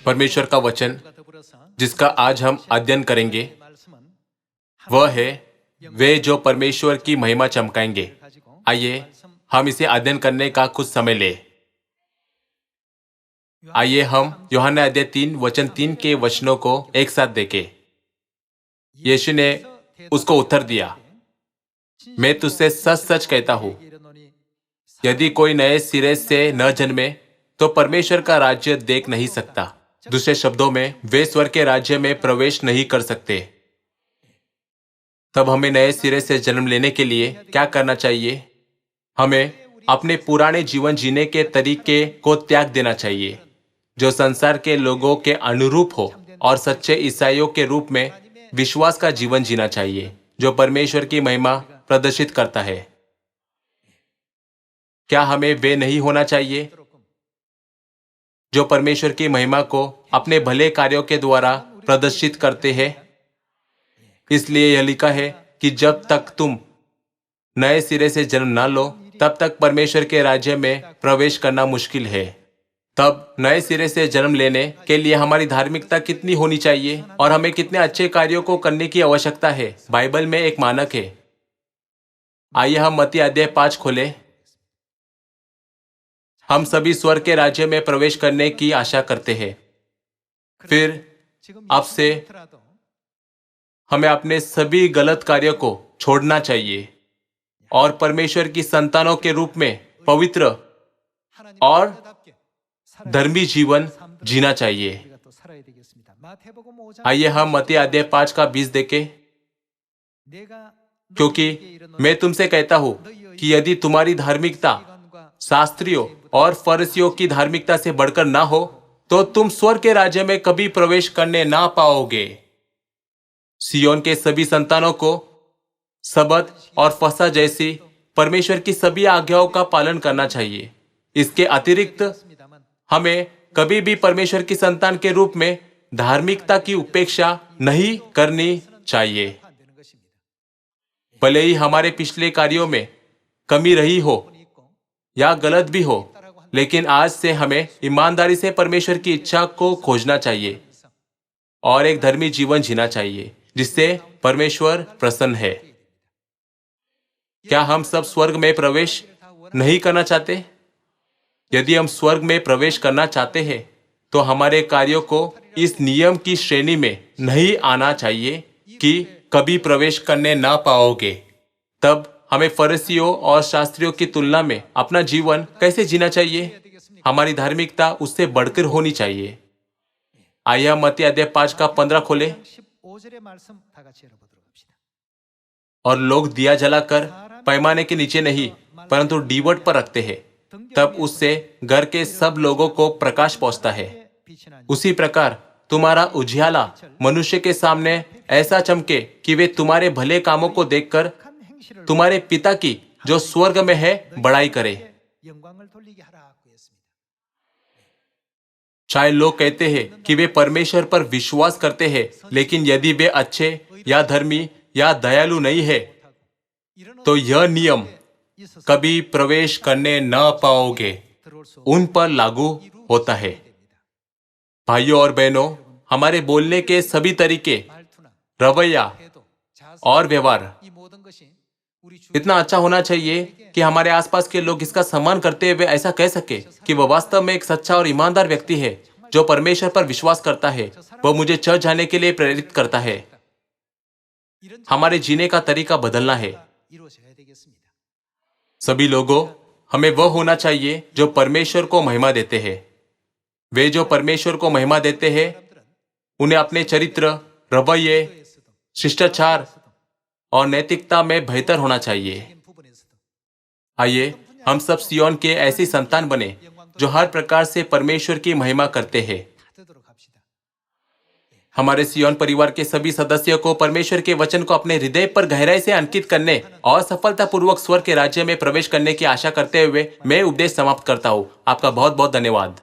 परमेश्वर का वचन जिसका आज हम अध्ययन करेंगे वह है वे जो परमेश्वर की महिमा चमकाएंगे। आइए हम इसे अध्ययन करने का कुछ समय ले। आइए हम यूहन्ना अध्याय 3 वचन 3 के वचनों को एक साथ देखें। यीशु ने उसको उत्तर दिया, मैं तुझसे सच सच कहता हूं, यदि कोई नए सिरे से न जन्मे तो परमेश्वर का राज्य देख नहीं सकता। दूसरे शब्दों में, वे स्वर्ग के राज्य में प्रवेश नहीं कर सकते। तब हमें नए सिरे से जन्म लेने के लिए क्या करना चाहिए? हमें अपने पुराने जीवन जीने के तरीके को त्याग देना चाहिए जो संसार के लोगों के अनुरूप हो, और सच्चे ईसाइयों के रूप में विश्वास का जीवन जीना चाहिए जो परमेश्वर की महिमा प्रदर्शित करता है। क्या हमें वे नहीं होना चाहिए जो परमेश्वर की महिमा को अपने भले कार्यों के द्वारा प्रदर्शित करते हैं? इसलिए यह लिखा है कि जब तक तुम नए सिरे से जन्म न लो तब तक परमेश्वर के राज्य में प्रवेश करना मुश्किल है। तब नए सिरे से जन्म लेने के लिए हमारी धार्मिकता कितनी होनी चाहिए और हमें कितने अच्छे कार्यों को करने की आवश्यकता है। बाइबल में एक मानक है। आइए हम मत्ती अध्याय 5 खोलें। हम सभी स्वर्ग के राज्य में प्रवेश करने की आशा करते हैं। फिर अब से हमें अपने सभी गलत कार्यों को छोड़ना चाहिए और परमेश्वर की संतानों के रूप में पवित्र और धर्मी जीवन जीना चाहिए। आइए हम मत्ती अध्याय 5 का 20 देखें। क्योंकि मैं तुमसे कहता हूं कि यदि तुम्हारी धार्मिकता शास्त्रियों और फरीसियों की धार्मिकता से बढ़कर ना हो तो तुम स्वर्ग के राज्य में कभी प्रवेश करने ना पाओगे। सियोन के सभी संतानों को सबत और फसह जैसी परमेश्वर की सभी आज्ञाओं का पालन करना चाहिए। इसके अतिरिक्त हमें कभी भी परमेश्वर की संतान के रूप में धार्मिकता की उपेक्षा नहीं करनी चाहिए। भले ही हमारे पिछले कार्यों में कमी रही हो या गलत भी हो, लेकिन आज से हमें ईमानदारी से परमेश्वर की इच्छा को खोजना चाहिए और एक धर्मी जीवन जीना चाहिए जिससे परमेश्वर प्रसन्न है। क्या हम सब स्वर्ग में प्रवेश नहीं करना चाहते? यदि हम स्वर्ग में प्रवेश करना चाहते हैं तो हमारे कार्यों को इस नियम की श्रेणी में नहीं आना चाहिए कि कभी प्रवेश करने ना पाओगे। तब हमें फरीसियों और शास्त्रियों की तुलना में अपना जीवन कैसे जीना चाहिए? हमारी धार्मिकता उससे बढ़कर होनी चाहिए। आइए हम मत्ती अध्याय 5 का 15 खोले। और लोग दिया जलाकर पैमाने के नीचे नहीं परंतु दीवट पर रखते हैं, तब उससे घर के सब लोगों को प्रकाश पहुंचता है। उसी प्रकार तुम्हारा उजियाला मनुष्य के सामने ऐसा चमके कि वे तुम्हारे भले कामों को देखकर तुम्हारे पिता की जो स्वर्ग में है बड़ाई करे। चाहे लोग कहते हैं कि वे परमेश्वर पर विश्वास करते हैं, लेकिन यदि वे अच्छे या धर्मी या दयालु नहीं है तो यह नियम कभी प्रवेश करने न पाओगे उन पर लागू होता है। भाइयों और बहनों, हमारे बोलने के सभी तरीके, रवैया और व्यवहार इतना अच्छा होना चाहिए कि हमारे आसपास के लोग इसका सम्मान करते हुए ऐसा कह सके कि वह वास्तव में एक सच्चा और ईमानदार व्यक्ति है जो परमेश्वर पर विश्वास करता है। वह मुझे चर्च जाने के लिए प्रेरित करता है। हमारे जीने का तरीका बदलना है। सभी लोगों, हमें वह होना चाहिए जो परमेश्वर को महिमा देते हैं। वे जो परमेश्वर को महिमा देते हैं उन्हें अपने चरित्र, रवैये, शिष्टाचार और नैतिकता में बेहतर होना चाहिए। आइए हम सब सियोन के ऐसी संतान बने जो हर प्रकार से परमेश्वर की महिमा करते हैं। हमारे सियोन परिवार के सभी सदस्यों को परमेश्वर के वचन को अपने हृदय पर गहराई से अंकित करने और सफलतापूर्वक स्वर्ग के राज्य में प्रवेश करने की आशा करते हुए मैं उपदेश समाप्त करता हूँ। आपका बहुत बहुत धन्यवाद।